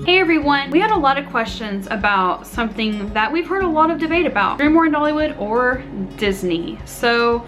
Hey everyone, we had a lot of questions about something that we've heard a lot of debate about, DreamMore and Dollywood or Disney. So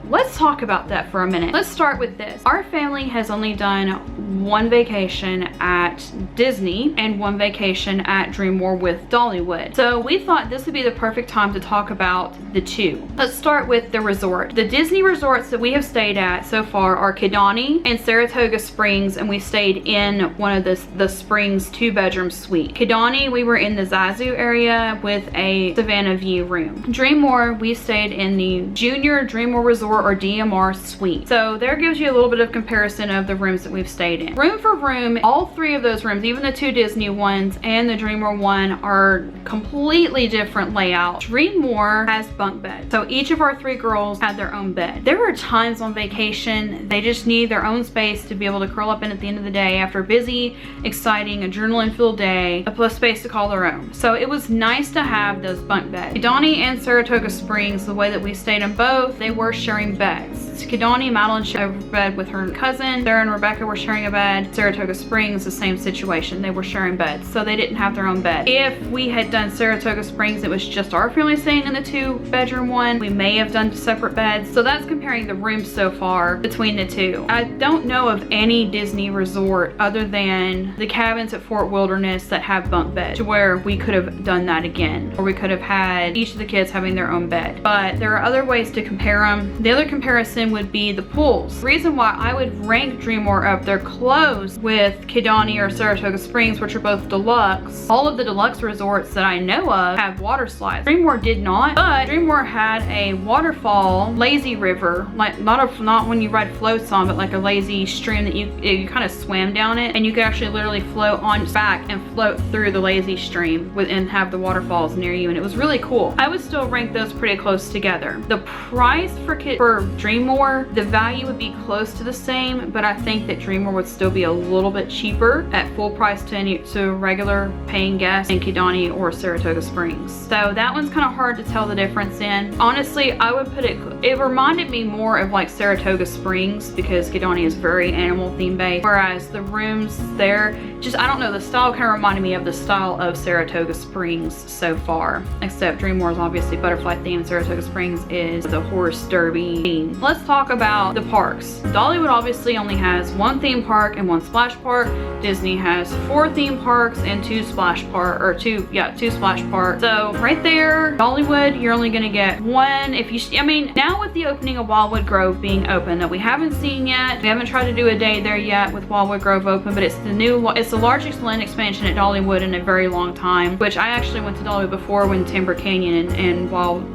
let's talk about that for a minute. Let's start with this. Our family has only done one vacation at Disney and one vacation at DreamMore with Dollywood. So we thought this would be the perfect time to talk about the two. Let's start with the resort. The Disney resorts that we have stayed at so far are Kidani and Saratoga Springs, and we stayed in one of the Springs 2-bedroom suite. Kidani, we were in the Zazu area with a Savannah View room. DreamMore, we stayed in the Junior DreamMore Resort or DMR suite. So there gives you a little bit of comparison of the rooms that we've stayed in. Room for room, all three of those rooms, even the two Disney ones and the DreamMore one, are completely different layout. DreamMore has bunk beds. So each of our three girls had their own bed. There were times on vacation they just need their own space to be able to curl up in at the end of the day after a busy, exciting, adrenaline-filled day, a space to call their own. So it was nice to have those bunk beds. Kidani and Saratoga Springs, the way that we stayed in both, they were sharing beds. Kidani, Madeline shared a bed with her cousin. Sarah and Rebecca were sharing a bed. Saratoga Springs, the same situation. They were sharing beds, so they didn't have their own bed. If we had done Saratoga Springs, it was just our family staying in the 2-bedroom one. We may have done separate beds. So that's comparing the rooms so far between the two. I don't know of any Disney resort other than the cabins at Fort Wilderness that have bunk beds to where we could have done that again, or we could have had each of the kids having their own bed. But there are other ways to compare them. The other comparison would be the pools. The reason why I would rank DreamMore up, they're close with Kidani or Saratoga Springs, which are both deluxe. All of the deluxe resorts that I know of have water slides. DreamMore did not, but DreamMore had a waterfall, lazy river, like not when you ride floats on, but like a lazy stream that you kind of swam down it, and you could actually literally float on back and float through the lazy stream and have the waterfalls near you, and it was really cool. I would still rank those pretty close together. The price for DreamMore, the value would be close to the same, but I think that DreamMore would still be a little bit cheaper at full price to regular paying guests in Kidani or Saratoga Springs. So that one's kind of hard to tell the difference in. Honestly, I would put it reminded me more of like Saratoga Springs because Kidani is very animal theme based, whereas the rooms there, just, I don't know, the style kind of reminded me of the style of Saratoga Springs so far, except DreamMore is obviously butterfly themed. Saratoga Springs is the horse derby theme. Let's talk about the parks. Dollywood obviously only has one theme park and one splash park. Disney has 4 theme parks and 2 splash park, or 2 splash parks. So right there, Dollywood, you're only gonna get one. I mean, now with the opening of Wildwood Grove being open that we haven't seen yet, we haven't tried to do a day there yet with Wildwood Grove open, but it's the largest land expansion at Dollywood in a very long time, which I actually went to Dollywood before when Timber Canyon and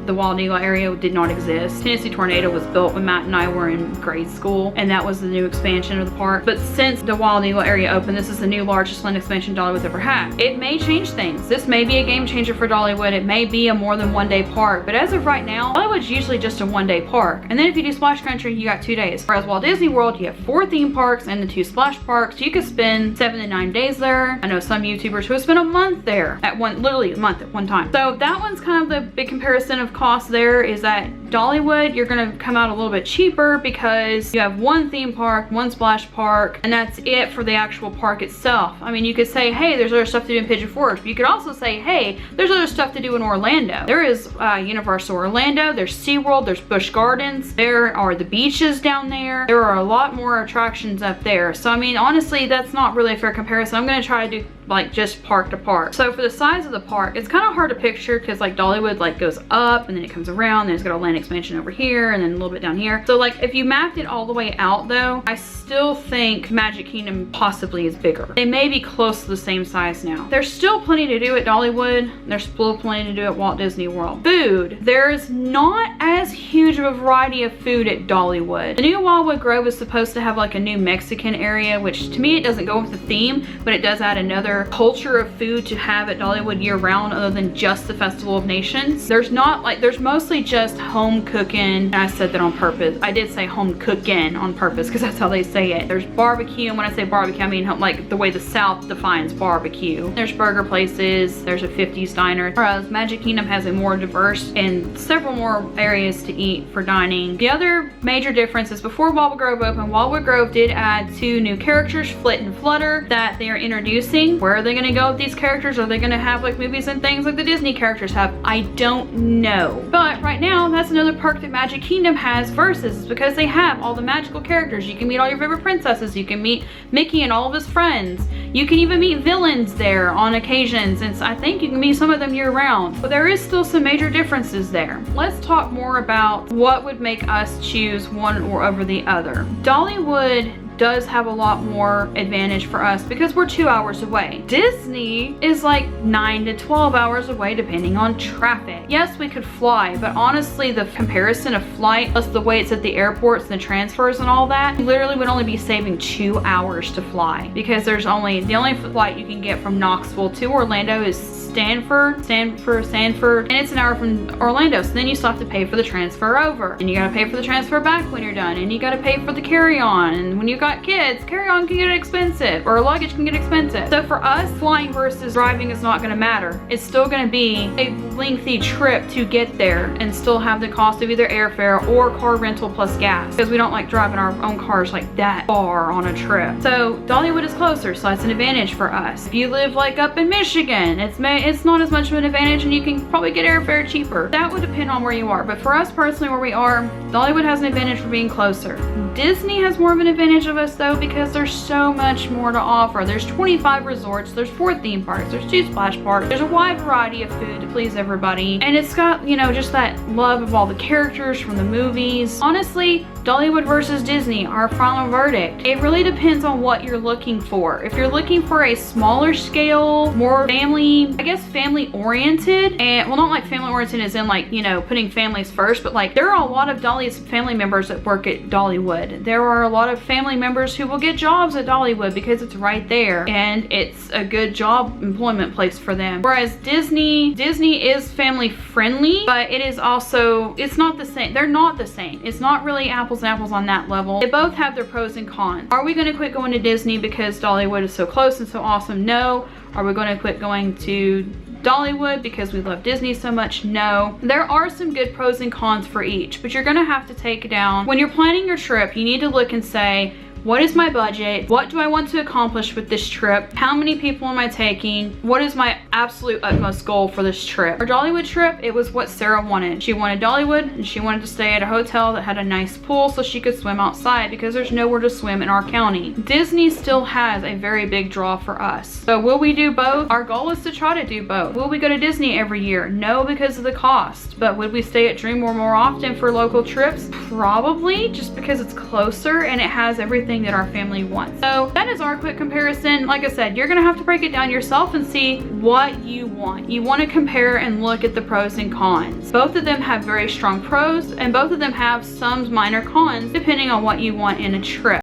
the Wild Eagle area did not exist. Tennessee Tornado was built when Matt and I were in grade school, and that was the new expansion of the park. But since the Wild Eagle area opened, this is the new largest land expansion Dollywood's ever had. It may change things. This may be a game changer for Dollywood. It may be a more than one-day park, but as of right now, Dollywood's usually just a one-day park. And then if you do Splash Country, you got 2 days. Whereas Walt Disney World, you have 4 theme parks and the 2 splash parks. You could spend 7 to 9 days there. I know some YouTubers who have spent a month there literally a month at one time. So that one's kind of the big comparison of cost there, is that Dollywood, you're gonna come out a little bit cheaper because you have 1 theme park, 1 splash park, and that's it for the actual park itself. I mean, you could say, hey, there's other stuff to do in Pigeon Forge, but you could also say, hey, there's other stuff to do in Orlando. There is Universal Orlando, there's SeaWorld, there's Busch Gardens, there are the beaches down there. There are a lot more attractions up there. So I mean, honestly, that's not really a fair comparison. I'm gonna try to do like just park to park. So for the size of the park, it's kind of hard to picture because like Dollywood like goes up and then it comes around, then it's got a land expansion over here and then a little bit down here. So like if you mapped it all the way out though, I still think Magic Kingdom possibly is bigger. They may be close to the same size now. There's still plenty to do at Dollywood. There's still plenty to do at Walt Disney World. Food, there's not as huge of a variety of food at Dollywood. The new Wildwood Grove is supposed to have like a new Mexican area, which to me it doesn't go with the theme, but it does add another culture of food to have at Dollywood year round other than just the Festival of Nations. There's mostly just home cooking. I said that on purpose. I did say home cooking on purpose because that's how they say it. There's barbecue, and when I say barbecue, I mean like the way the South defines barbecue. There's burger places, there's a 50s diner, whereas Magic Kingdom has a more diverse and several more areas to eat for dining. The other major difference is before Wildwood Grove opened, Wildwood Grove did add 2 new characters, Flit and Flutter, that they are introducing, Where are they gonna go with these characters? Are they gonna have like movies and things like the Disney characters have? I don't know. But right now, that's another perk that Magic Kingdom has versus, is because they have all the magical characters. You can meet all your favorite princesses. You can meet Mickey and all of his friends. You can even meet villains there on occasions, and I think you can meet some of them year round. But there is still some major differences there. Let's talk more about what would make us choose one or over the other. Dollywood does have a lot more advantage for us because we're 2 hours away. Disney is like 9 to 12 hours away depending on traffic. Yes, we could fly, but honestly the comparison of flight plus the way it's at the airports and the transfers and all that, you literally would only be saving 2 hours to fly because the only flight you can get from Knoxville to Orlando is Sanford, and it's an hour from Orlando, so then you still have to pay for the transfer over, and you gotta pay for the transfer back when you're done, and you gotta pay for the carry-on, and when you've got kids, carry-on can get expensive, or luggage can get expensive. So for us, flying versus driving is not gonna matter. It's still gonna be a lengthy trip to get there and still have the cost of either airfare or car rental plus gas, because we don't like driving our own cars like that far on a trip. So Dollywood is closer, so that's an advantage for us. If you live like up in Michigan, it's not as much of an advantage, and you can probably get airfare cheaper. That would depend on where you are, but for us personally, where we are, Dollywood has an advantage for being closer. Disney has more of an advantage of us though, because there's so much more to offer. There's 25 resorts, there's 4 theme parks, there's 2 splash parks, there's a wide variety of food to please everybody, and it's got, you know, just that love of all the characters from the movies. Honestly, Dollywood versus Disney, our final verdict. It really depends on what you're looking for. If you're looking for a smaller scale, more family, I guess family oriented, and well, not like family oriented as in like, you know, putting families first, but like there are a lot of Dolly's family members that work at Dollywood. There are a lot of family members who will get jobs at Dollywood because it's right there and it's a good job employment place for them. Whereas Disney is family friendly, but it is also, it's not the same. They're not the same. It's not really apples and apples on that level. They both have their pros and cons. Are we going to quit going to Disney because Dollywood is so close and so awesome? No. Are we going to quit going to Dollywood because we love Disney so much? No. There are some good pros and cons for each, but you're going to have to take it down. When you're planning your trip, you need to look and say, what is my budget? What do I want to accomplish with this trip? How many people am I taking? What is my absolute utmost goal for this trip? Our Dollywood trip, it was what Sarah wanted. She wanted Dollywood and she wanted to stay at a hotel that had a nice pool so she could swim outside because there's nowhere to swim in our county. Disney still has a very big draw for us. So will we do both? Our goal is to try to do both. Will we go to Disney every year? No, because of the cost. But would we stay at DreamMore more often for local trips? Probably, just because it's closer and it has everything that our family wants. So that is our quick comparison. Like I said, you're gonna have to break it down yourself and see what you want. You want to compare and look at the pros and cons. Both of them have very strong pros and both of them have some minor cons depending on what you want in a trip.